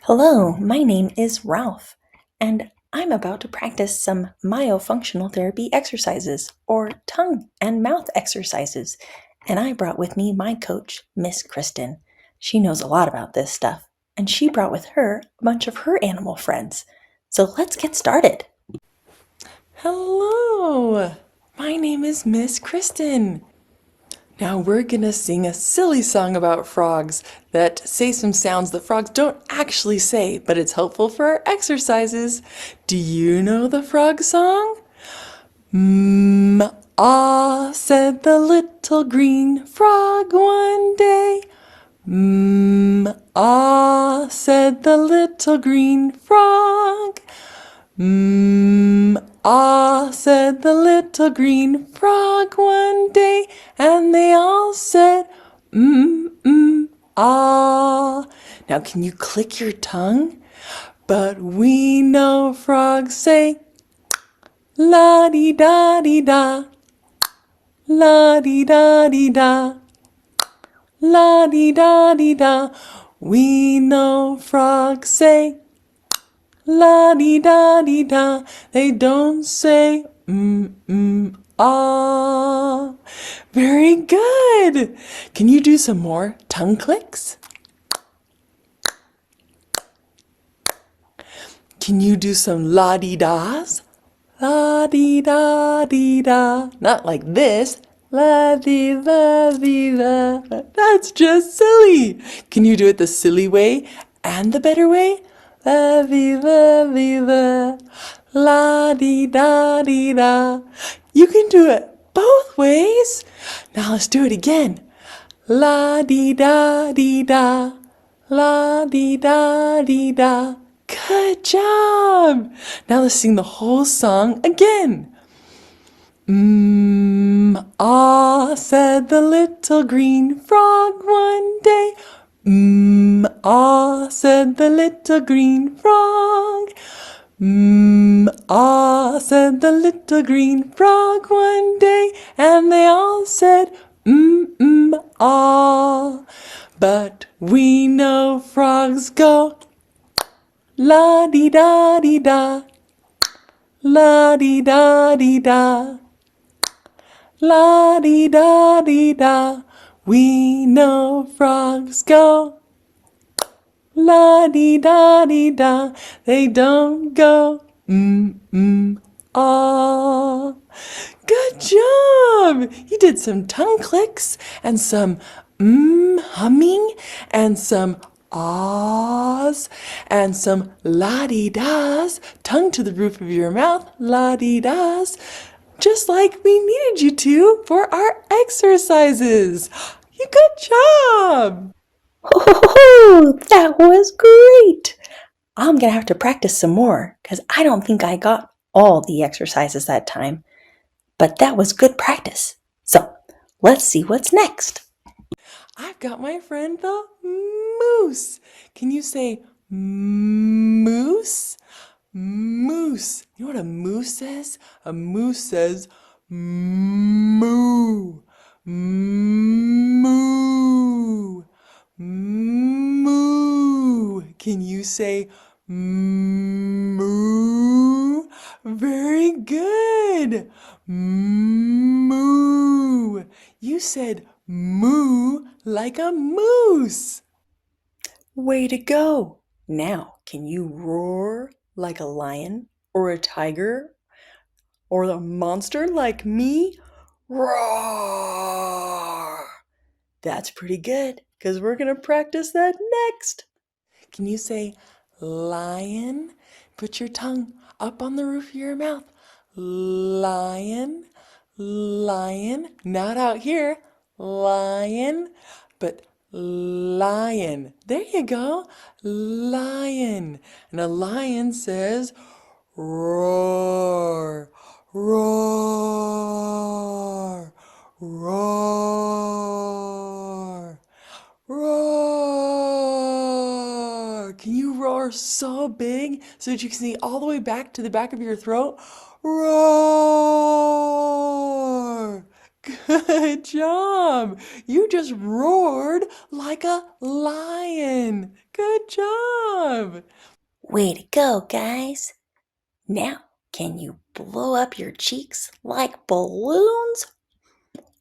Hello, my name is Ralph, and I'm about to practice some myofunctional therapy exercises, or tongue and mouth exercises. And I brought with me my coach, Miss Kristen. She knows a lot about this stuff, and she brought with her a bunch of her animal friends. So let's get started. Hello, my name is Miss Kristen. Now we're gonna sing a silly song about frogs that say some sounds that frogs don't actually say, but it's helpful for our exercises. Do you know the frog song? Ah, said the little green frog one day. Ah, said the little green frog. Ah, said the little green frog one day, and they all said, ah. Now, can you click your tongue? But we know frogs say, la-dee-da-dee-da, la-dee-da-dee-da, la-dee-da-dee-da. We know frogs say, la-dee-da-dee-da. They don't say ah. Very good. Can you do some more tongue clicks? Can you do some la-dee-das? La-dee-da-dee-da. Not like this. La-dee-da-dee-da. That's just silly. Can you do it the silly way and the better way? La-dee-da-dee-da. La-dee-da-dee-da. You can do it both ways. Now let's do it again. La-dee-da-dee-da. La-dee-da-dee-da. Good job! Now let's sing the whole song again. Ah, said the little green frog one day. Ah, said the little green frog. Ah, said the little green frog one day, and they all said, ah. But we know frogs go la-dee-da-dee-da, la-dee-da-dee-da, la-dee-da-dee-da. We know frogs go la-dee-da-dee-da. They don't go ah. Good job! You did some tongue clicks and some humming and some ahs and some la-dee-das, tongue to the roof of your mouth, la-dee-das, just like we needed you to for our exercises. You good job! Oh, that was great! I'm gonna have to practice some more because I don't think I got all the exercises that time. But that was good practice. So let's see what's next. I've got my friend the moose. Can you say moose? Moose. You know what a moose says? A moose says moo. Moo. Moo. Can you say moo? Very good. Moo. You said moo like a moose. Way to go. Now, can you roar like a lion or a tiger or a monster like me? Roar. That's pretty good because we're going to practice that next. Can you say lion? Put your tongue up on the roof of your mouth. Lion, lion, not out here. Lion, but lion. There you go. Lion. And a lion says roar, roar, roar, roar. Can you roar so big so that you can see all the way back to the back of your throat? Roar. Good job. You just roared like a lion. Good job. job! Way to go, guys! Now, can you blow up your cheeks like balloons?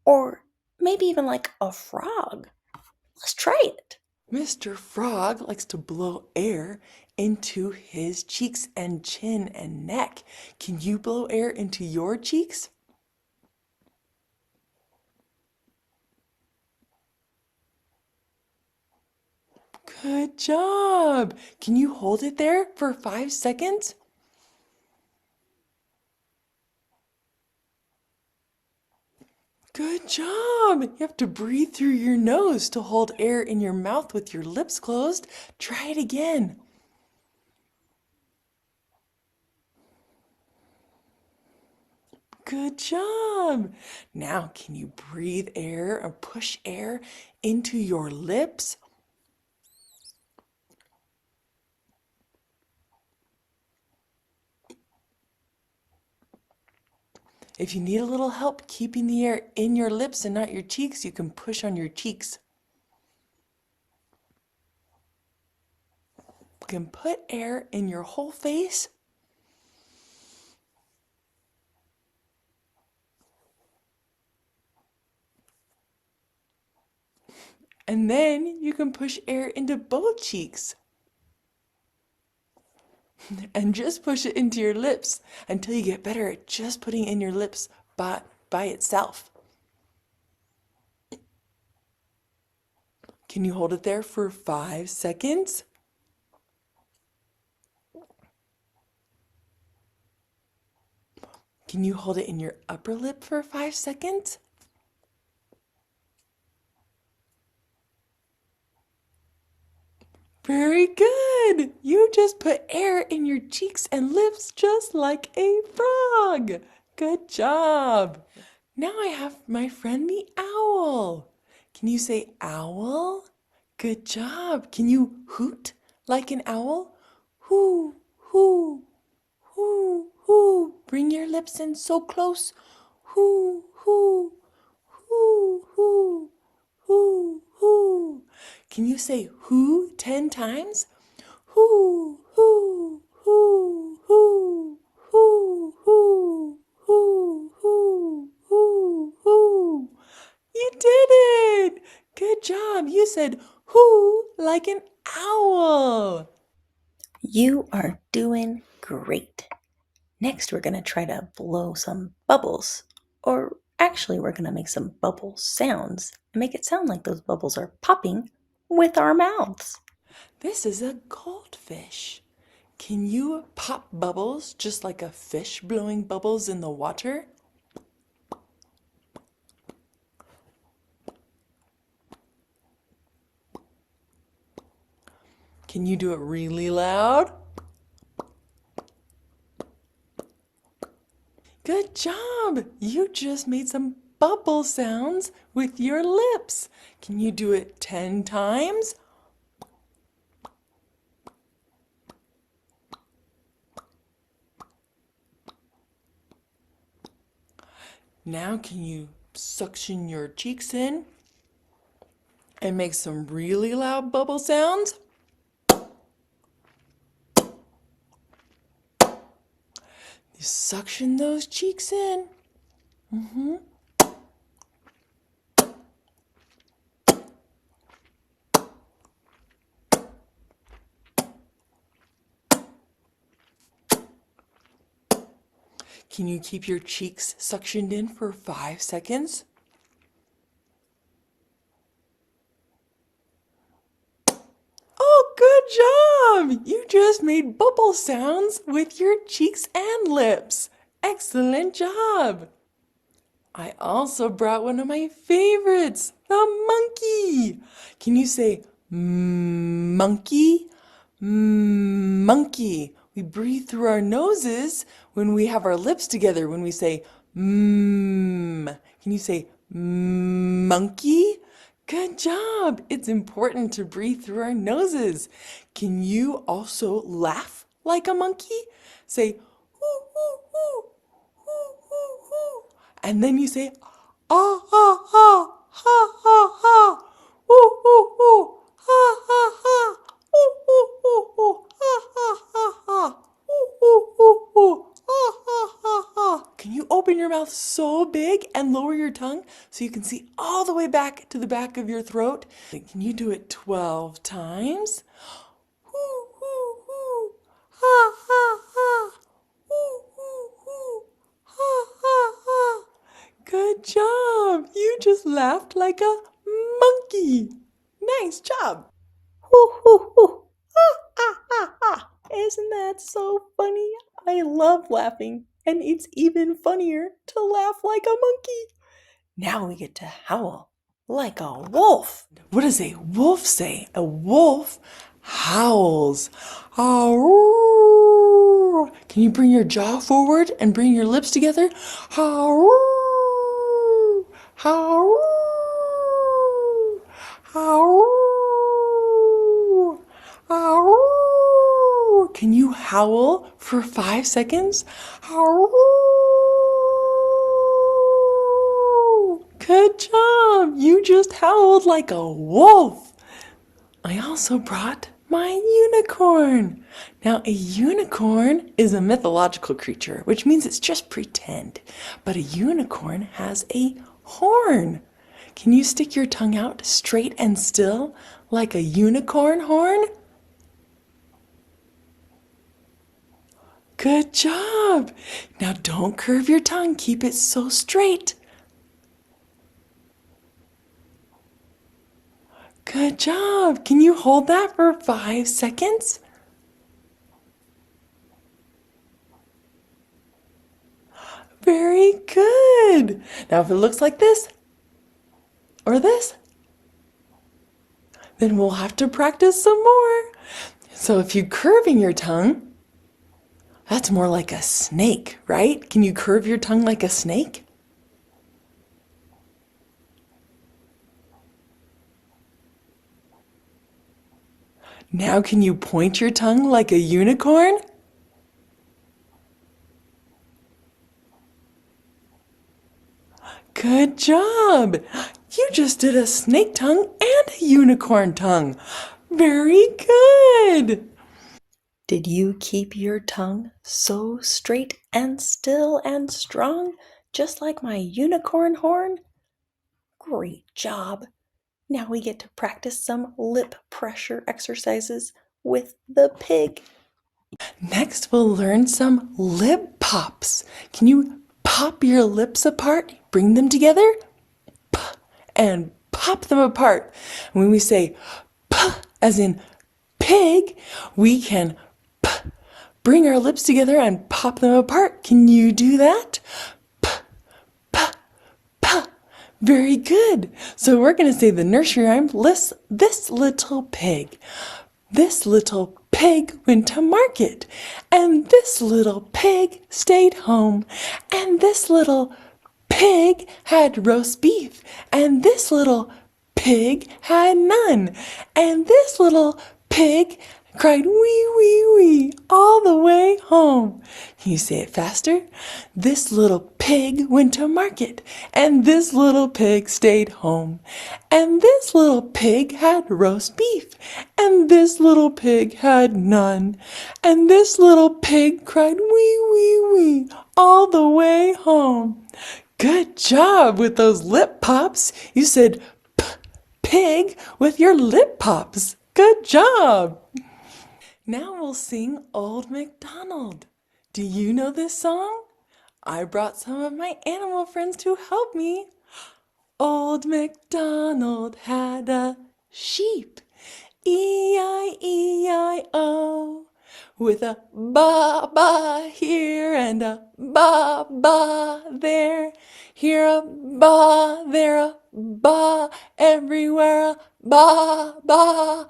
Or maybe even like a frog? Let's try it. Mr. Frog likes to blow air into his cheeks and chin and neck. Can you blow air into your cheeks? Good job! Can you hold it there for 5 seconds? Good job! You have to breathe through your nose to hold air in your mouth with your lips closed. Try it again. Good job! Now, can you breathe air or push air into your lips? If you need a little help keeping the air in your lips and not your cheeks, you can push on your cheeks. You can put air in your whole face. And then you can push air into both cheeks. And just push it into your lips until you get better at just putting in your lips by itself. Can you hold it there for 5 seconds? Can you hold it in your upper lip for 5 seconds? Very good! You just put air in your cheeks and lips just like a frog. Good job! Now I have my friend the owl. Can you say owl? Good job. Can you hoot like an owl? Hoo, hoo, hoo, hoo. Bring your lips in so close. Hoo, hoo, hoo, hoo, hoo, hoo. Can you say who 10 times? Who, who, who, who, who, who, who, who, who, who. You did it! Good job. You said who like an owl. You are doing great. Next, we're going to try to blow some bubbles. Or actually, we're going to make some bubble sounds and make it sound like those bubbles are popping with our mouths. This is a goldfish. Can you pop bubbles just like a fish blowing bubbles in the water? Can you do it really loud? Good job! You just made some bubble sounds with your lips. Can you do it 10 times? Now can you suction your cheeks in and make some really loud bubble sounds? You suction those cheeks in. Can you keep your cheeks suctioned in for 5 seconds? Oh, good job! You just made bubble sounds with your cheeks and lips. Excellent job! I also brought one of my favorites, the monkey. Can you say monkey? Monkey. We breathe through our noses when we have our lips together, when we say mmm. Can you say monkey? Good job. It's important to breathe through our noses. Can you also laugh like a monkey? Say hoo, hoo, hoo, hoo, hoo, hoo. And then you say ah, ah, ah, ha, ha, ha, ooh, ooh, ooh, ha, ha, ha, ooh, ooh, ooh, ooh. mouth so big and lower your tongue so you can see all the way back to the back of your throat. Can you do it 12 times? Hoo, hoo, hoo. Ha, ha, ha. Hoo, hoo, hoo. Ha, ha, ha. Good job. You just laughed like a monkey. Nice job. Hoo hoo hoo! Ah ah ah ah! Isn't that so funny? I love laughing, and it's even funnier to laugh like a monkey. Now we get to howl like a wolf. What does a wolf say? A wolf howls. Howr. Can you bring your jaw forward and bring your lips together? Howr. Howr. Howr. Howr. Can you howl for 5 seconds? Howr. Good job! You just howled like a wolf. I also brought my unicorn. Now, a unicorn is a mythological creature, which means it's just pretend. But a unicorn has a horn. Can you stick your tongue out straight and still like a unicorn horn? Good job! Now don't curve your tongue, keep it so straight. Good job! Can you hold that for 5 seconds? Very good! Now if it looks like this, or this, then we'll have to practice some more. So if you're curving your tongue, that's more like a snake, right? Can you curve your tongue like a snake? Now can you point your tongue like a unicorn? Good job! You just did a snake tongue and a unicorn tongue. Very good! Did you keep your tongue so straight and still and strong, just like my unicorn horn? Great job! Now we get to practice some lip pressure exercises with the pig. Next, we'll learn some lip pops. Can you pop your lips apart? Bring them together and pop them apart. When we say p as in pig, we can bring our lips together and pop them apart. Can you do that? P, p, p. Very good. So we're going to say the nursery rhyme, this little pig. This little pig went to market, and this little pig stayed home, and this little pig had roast beef, and this little pig had none, and this little pig cried wee wee wee all the way home. Can you say it faster? This little pig went to market, and this little pig stayed home, and this little pig had roast beef, and this little pig had none, and this little pig cried wee wee wee all the way home. Good job with those lip pops. You said pig with your lip pops. Good job. Now we'll sing Old MacDonald. Do you know this song? I brought some of my animal friends to help me. Old MacDonald had a sheep, E-I-E-I-O, with a ba-ba here and a ba-ba there. Here a ba, there a ba, everywhere a ba-ba.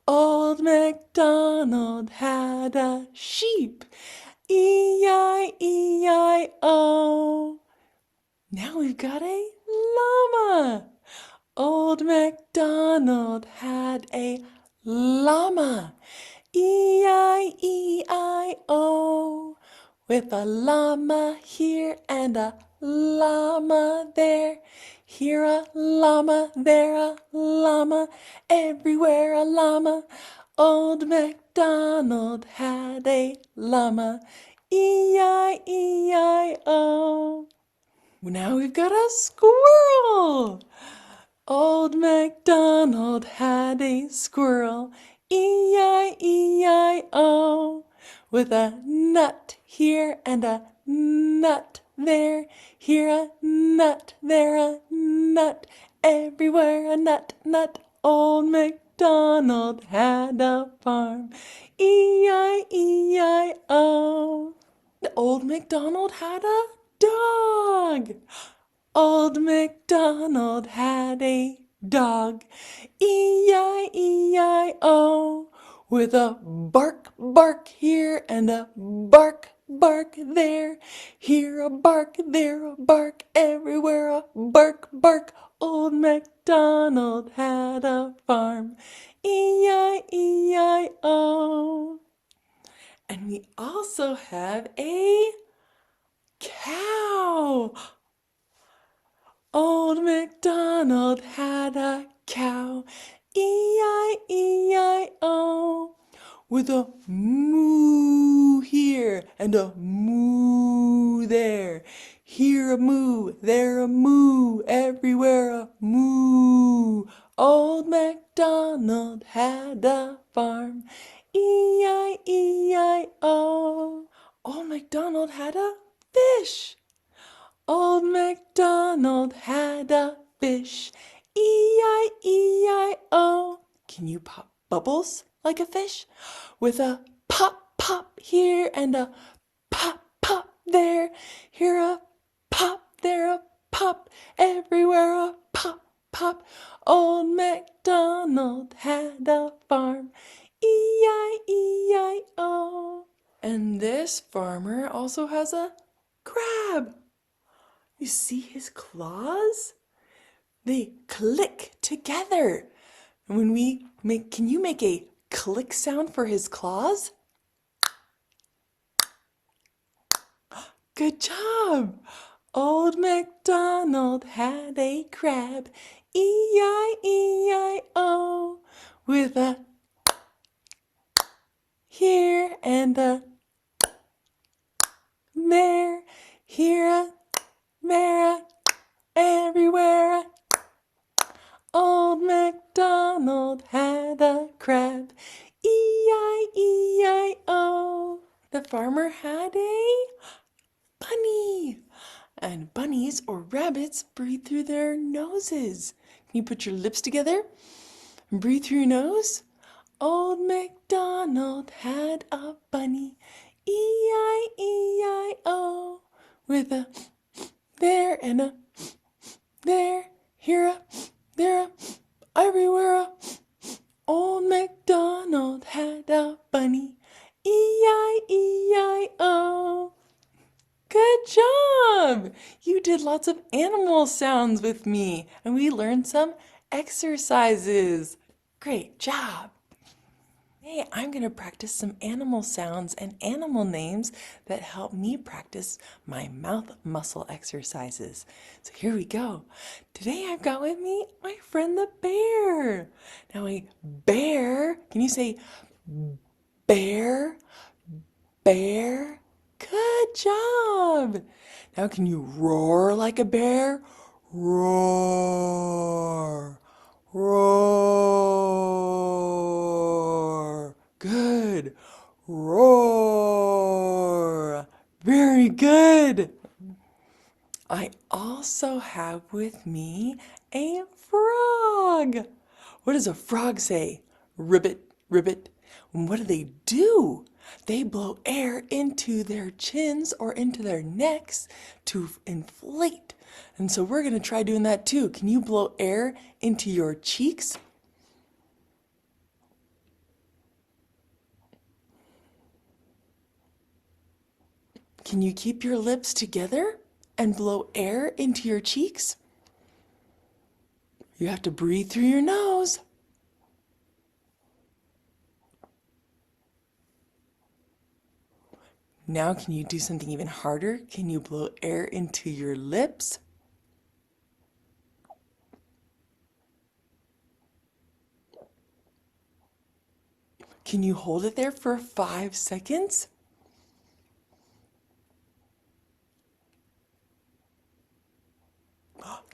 Old MacDonald had a sheep, E-I-E-I-O. Now we've got a llama. Old MacDonald had a llama, E-I-E-I-O, with a llama here and a llama there. Here a llama, there a llama, everywhere a llama. Old MacDonald had a llama, E-I-E-I-O. Now we've got a squirrel. Old MacDonald had a squirrel, E-I-E-I-O, with a nut here and a nut there. Here a nut, there a nut, everywhere a nut, nut. Old MacDonald had a farm, E-I-E-I-O. Old MacDonald had a dog. Old MacDonald had a dog, E-I-E-I-O, with a bark, bark here and a bark, bark there. Here a bark, there a bark, everywhere a bark, bark. Old MacDonald had a farm, E-I-E-I-O. And we also have a cow. Old MacDonald had a cow, E-I-E-I-O, with a moo here and a moo there. Here a moo, there a moo, everywhere a moo. Old MacDonald had a farm, E-I-E-I-O. Old MacDonald had a fish. Old MacDonald had a fish, E-I-E-I-O. Can you pop bubbles like a fish? With a pop, pop here and a pop, pop there. Here a pop, there a pop, everywhere a pop, pop. Old MacDonald had a farm, E-I-E-I-O. And this farmer also has a crab. You see his claws? They click together. And when we make, can you make a click sound for his claws? Good job. Old MacDonald had a crab, E-I-E-I-O, with a here and a there, here a there, everywhere. Old MacDonald had a crab, E-I-E-I-O. The farmer had a bunny. And bunnies or rabbits breathe through their noses. Can you put your lips together and breathe through your nose? Old MacDonald had a bunny, E-I-E-I-O, with a there and a there, here a there a everywhere a. Old MacDonald had a bunny, E-I-E-I-O. Good job! You did lots of animal sounds with me, and we learned some exercises. Great job! Hey, I'm going to practice some animal sounds and animal names that help me practice my mouth muscle exercises. So here we go. Today I've got with me my friend the bear. Now a bear, can you say bear, bear? Good job. Now can you roar like a bear? Roar, roar. Good. Roar. Very good. I also have with me a frog. What does a frog say? Ribbit, ribbit. And what do? They blow air into their chins or into their necks to inflate. And so we're going to try doing that too. Can you blow air into your cheeks? Can you keep your lips together and blow air into your cheeks? You have to breathe through your nose. Now can you do something even harder? Can you blow air into your lips? Can you hold it there for 5 seconds?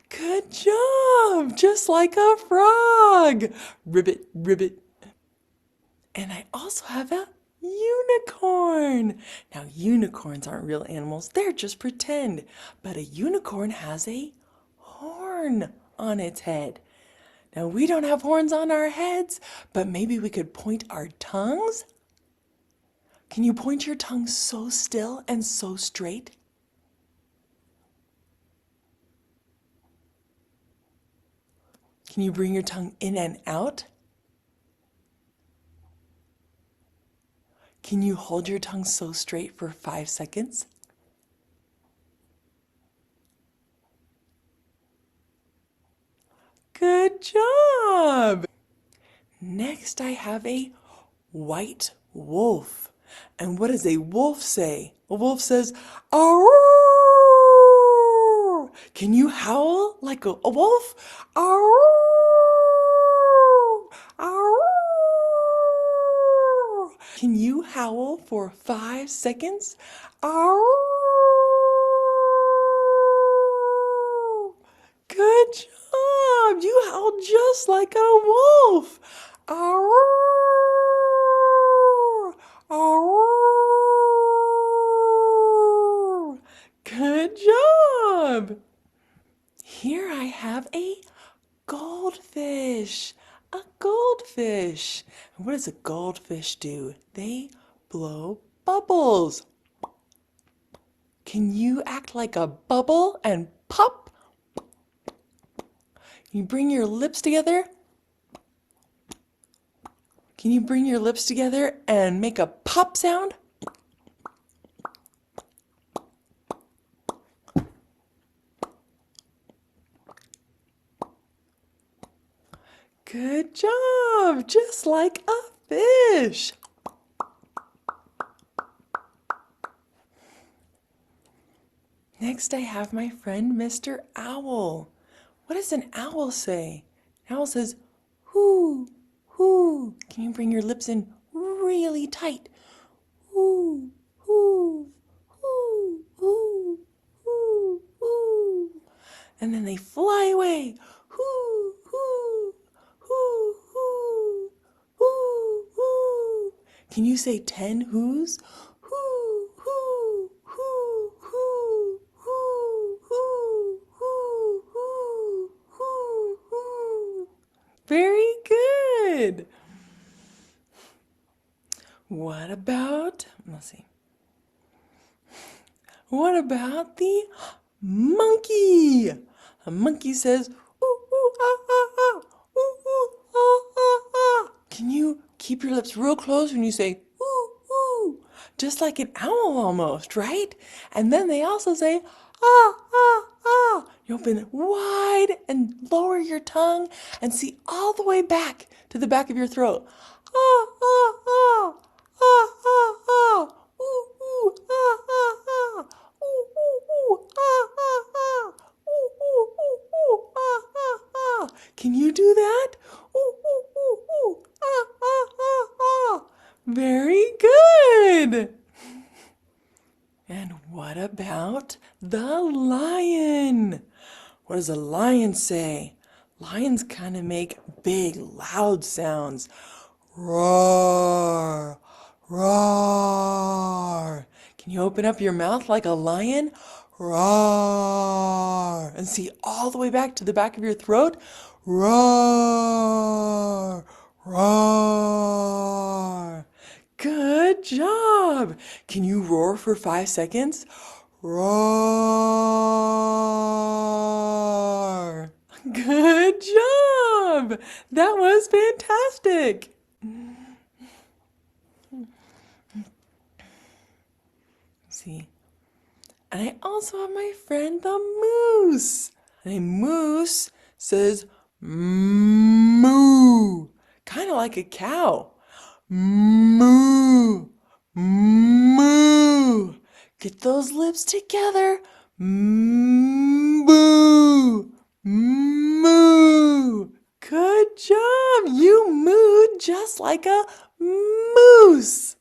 Good job! Just like a frog. Ribbit, ribbit. And I also have a unicorn. Now, unicorns aren't real animals, they're just pretend. But a unicorn has a horn on its head. Now, we don't have horns on our heads, but maybe we could point our tongues. Can you point your tongue so still and so straight? Can you bring your tongue in and out? Can you hold your tongue so straight for 5 seconds? Good job! Next, I have a white wolf. And what does a wolf say? A wolf says, "Arrrrrrrr." Can you howl like a wolf? "Arrrrrrrr, arrrrrrr." Can you howl for 5 seconds? "Arrrrrrrr." Good job! You howled just like a wolf. "Arrrrrrr, arrrrrrr." Good job! Here I have a goldfish. A goldfish. And what does a goldfish do? They blow bubbles. Can you act like a bubble and pop? Can you bring your lips together? Can you bring your lips together and make a pop sound? Good job! Just like a fish. Next, I have my friend Mr. Owl. What does an owl say? An owl says, "Hoo, hoo." Can you bring your lips in really tight? Hoo, hoo, hoo, hoo, hoo, hoo. And then they fly away. Hoo, hoo, hoo, hoo, hoo, hoo. Can you say 10 whoos? Hoo, hoo, hoo, hoo, hoo, hoo, hoo, hoo, hoo, hoo. Very good. What about, let's see. What about the monkey? A monkey says, "Ooh, ooh, ah, ah, ah, ooh, ooh, ah, ah, ah." Can you keep your lips real close when you say, "Ooh, ooh"? Just like an owl almost, right? And then they also say, "Ah, ah, ah." You open it wide and lower your tongue and see all the way back to the back of your throat. "Ah, ah, ah, ah, ah, ah, ooh, ooh, ah, ah, ah, ooh, ooh, ooh, ah, ah, ah, ooh, ooh, ooh, ooh, ah, ah, ah." Can you do that? Ooh, ooh, ooh, ooh, ah, ah, ah, ah. Very good. And what about the lion? What does a lion say? Lions kind of make big, loud sounds. Roar, roar. Can you open up your mouth like a lion? Roar. And see all the way back to the back of your throat? Roar, roar. Good job. Can you roar for 5 seconds? Roar. Good job. That was fantastic. See. And I also have my friend the moose. And a moose says moo, kind of like a cow. Moo, moo. Get those lips together. Moo, moo. Good job. You mooed just like a moose.